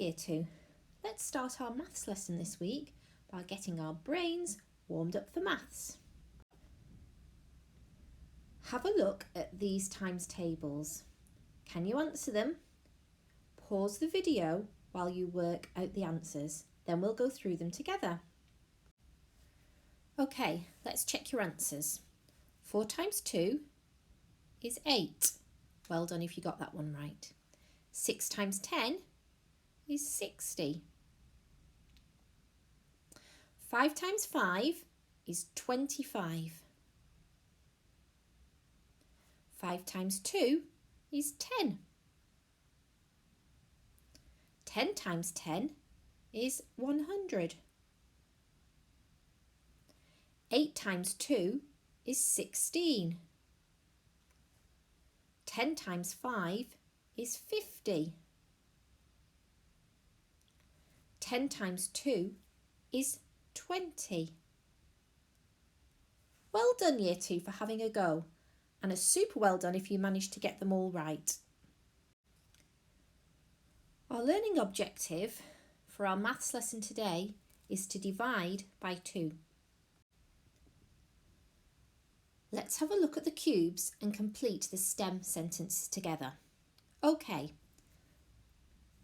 Year 2. Let's start our maths lesson this week by getting our brains warmed up for maths. Have a look at these times tables. Can you answer them? Pause the video while you work out the answers, then we'll go through them together. Okay, let's check your answers. 4 times 2 is 8. Well done if you got that one right. 6 times 10 is 60. 5 times 5 is 25. 5 times 2 is 10. 10 times 10 is 100. 8 times 2 is 16. 10 times 5 is 50. 10 times 2 is 20. Well done Year 2 for having a go, and a super well done if you managed to get them all right. Our learning objective for our maths lesson today is to divide by 2. Let's have a look at the cubes and complete the STEM sentences together. Okay,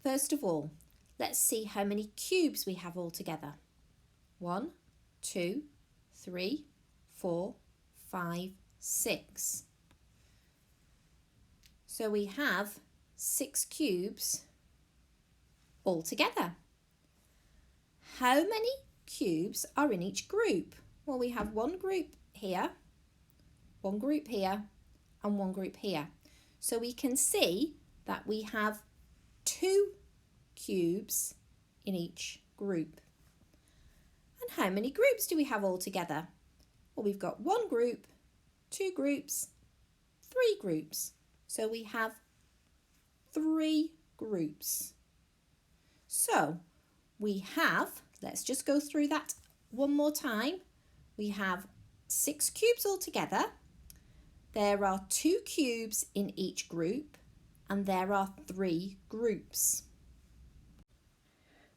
first of all, let's see how many cubes we have all together. 1, 2, 3, 4, 5, 6. So we have 6 cubes all together. How many cubes are in each group? Well, we have one group here, one group here, and one group here. So we can see that we have 2 cubes in each group. And how many groups do we have all together? Well, we've got 1 group, 2 groups, 3 groups. So we have 3 groups. So we have, let's just go through that one more time. We have 6 cubes all together. There are 2 cubes in each group, and there are 3 groups.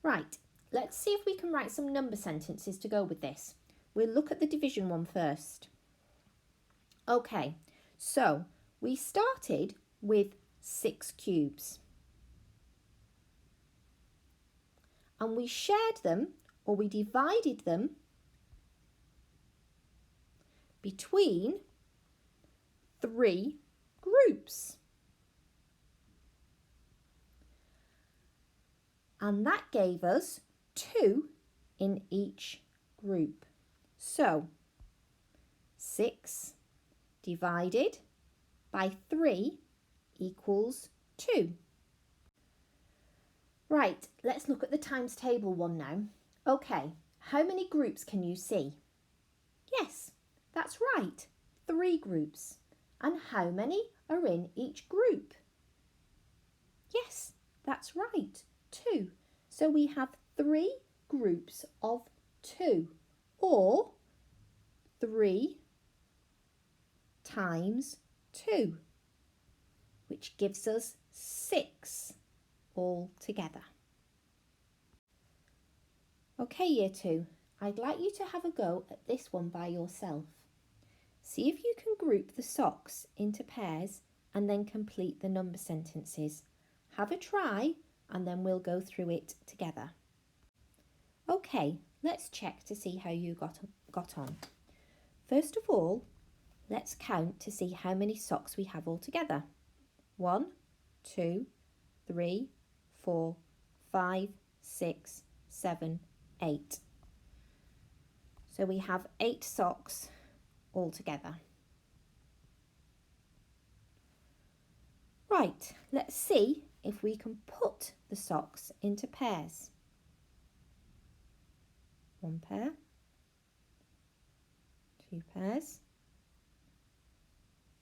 Right, let's see if we can write some number sentences to go with this. We'll look at the division one first. Okay, so we started with 6 cubes. And we shared them, or we divided them, between 3 groups. And that gave us 2 in each group. So 6 divided by 3 equals 2. Right, let's look at the times table one now. Okay, how many groups can you see? Yes, that's right, 3 groups. And how many are in each group? Yes, that's right, 2. So we have 3 groups of 2, or 3 times 2, which gives us 6 all together. Okay, Year 2, I'd like you to have a go at this one by yourself. See if you can group the socks into pairs and then complete the number sentences. Have a try and then we'll go through it together. Okay, let's check to see how you got on. First of all, let's count to see how many socks we have all together. 1, 2, 3, 4, 5, 6, 7, 8. So we have 8 socks all together. Right, let's see if we can put the socks into pairs. 1 pair, 2 pairs,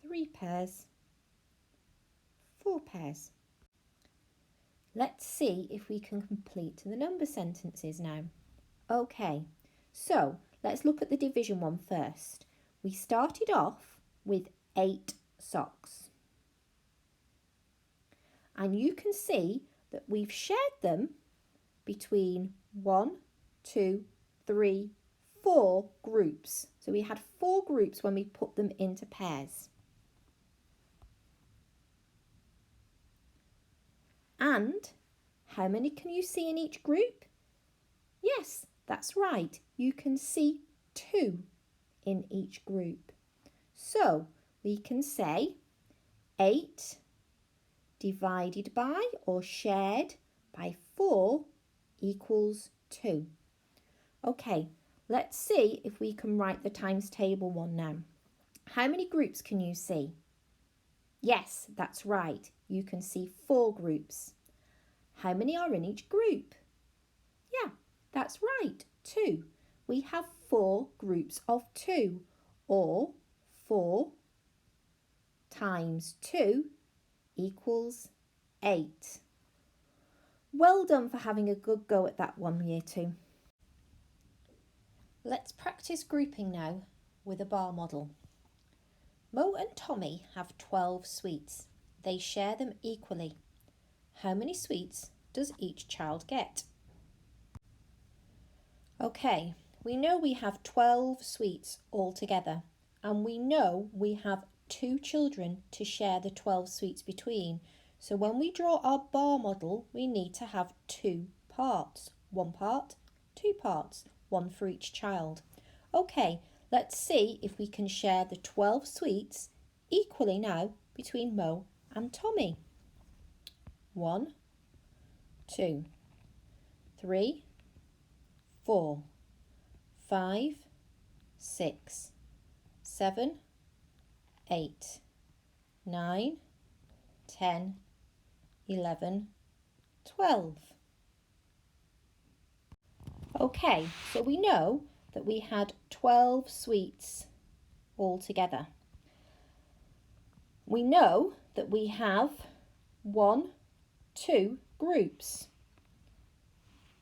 3 pairs, 4 pairs. Let's see if we can complete the number sentences now. Okay, so let's look at the division one first. We started off with 8 socks. And you can see that we've shared them between 1, 2, 3, 4 groups. So we had 4 groups when we put them into pairs. And how many can you see in each group? Yes, that's right. You can see 2 in each group. So we can say 8 divided by or shared by 4 equals 2. Okay, let's see if we can write the times table one now. How many groups can you see? Yes, that's right. You can see 4 groups. How many are in each group? Yeah, that's right, 2. We have 4 groups of 2, or 4 times 2 equals 8. Well done for having a good go at that one, Year 2. Let's practice grouping now with a bar model. Mo and Tommy have 12 sweets. They share them equally. How many sweets does each child get? Okay, we know we have 12 sweets altogether, and we know we have 2 children to share the 12 sweets between. So when we draw our bar model, we need to have 2 parts. 1 part, 2 parts, 1 for each child. Okay, let's see if we can share the 12 sweets equally now between Mo and Tommy. 1, 2, 3, 4, 5, 6, 7, 8, 9, 10, 11, 12. Okay, so we know that we had 12 sweets altogether. We know that we have 2 groups.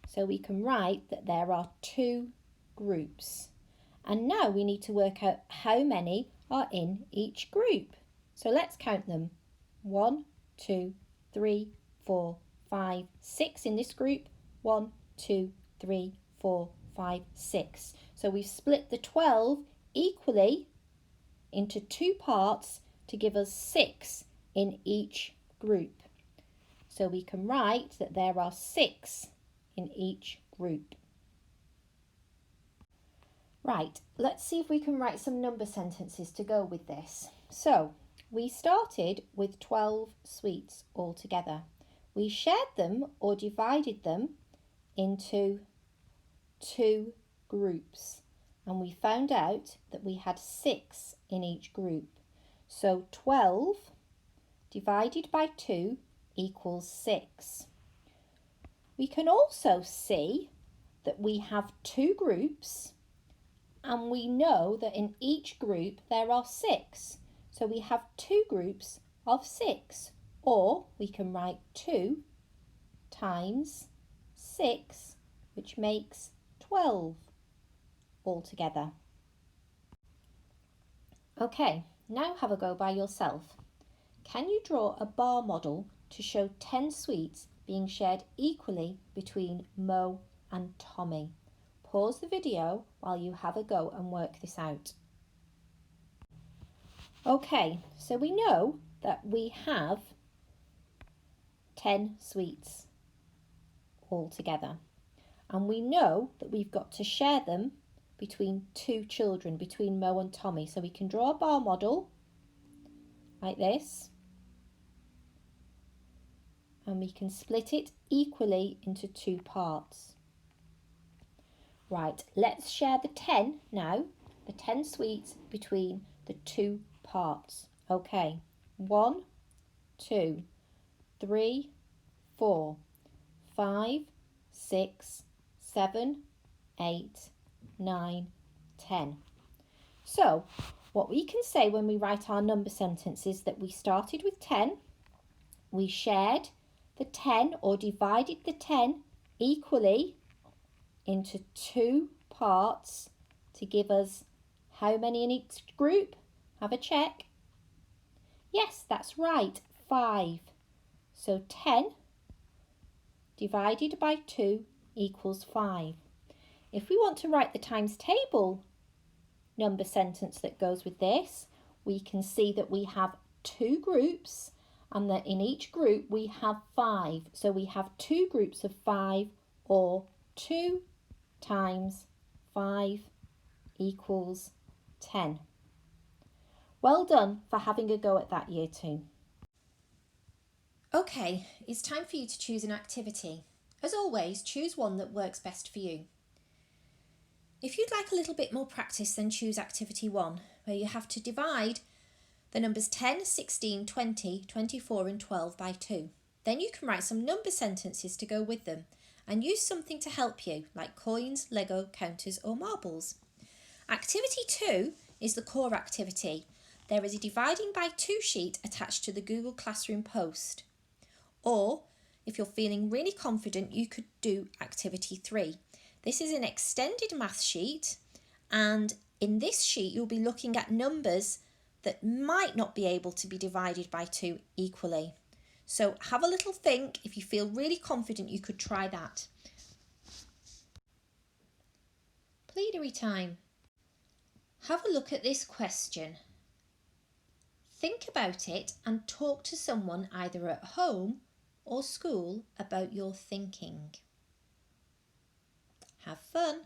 So we can write that there are 2 groups. And now we need to work out how many are in each group. So let's count them. 1, 2, 3, 4, 5, 6 in this group. 1, 2, 3, 4, 5, 6. So we've split the 12 equally into 2 parts to give us 6 in each group. So we can write that there are 6 in each group. Right, let's see if we can write some number sentences to go with this. So we started with 12 sweets altogether. We shared them or divided them into 2 groups, and we found out that we had 6 in each group. So 12 divided by 2 equals 6. We can also see that we have 2 groups, and we know that in each group there are 6. So we have 2 groups of 6, or we can write 2 times 6, which makes 12 altogether. Okay, now have a go by yourself. Can you draw a bar model to show 10 sweets being shared equally between Mo and Tommy? Pause the video while you have a go and work this out. Okay, so we know that we have 10 sweets altogether, and we know that we've got to share them between 2 children, between Mo and Tommy. So we can draw a bar model like this, and we can split it equally into 2 parts. Right, let's share the 10 now, the 10 sweets between the 2 parts. Okay, 1, 2, 3, 4, 5, 6, 7, 8, 9, 10. So what we can say when we write our number sentence is that we started with 10, we shared the 10 or divided the 10 equally into 2 parts to give us how many in each group? Have a check. Yes, that's right, 5. So 10 divided by 2 equals 5. If we want to write the times table number sentence that goes with this, we can see that we have 2 groups and that in each group we have 5. So we have 2 groups of 5, or 2 times 5 equals 10. Well done for having a go at that, Year 2. Okay, it's time for you to choose an activity. As always, choose one that works best for you. If you'd like a little bit more practice, then choose activity 1, where you have to divide the numbers 10, 16, 20, 24 and 12 by 2. Then you can write some number sentences to go with them and use something to help you, like coins, Lego, counters or marbles. Activity 2 is the core activity. There is a dividing by 2 sheet attached to the Google Classroom post. Or, if you're feeling really confident, you could do activity 3. This is an extended math sheet, and in this sheet you'll be looking at numbers that might not be able to be divided by 2 equally. So have a little think. If you feel really confident, you could try that. Plenary time. Have a look at this question. Think about it and talk to someone either at home or school about your thinking. Have fun!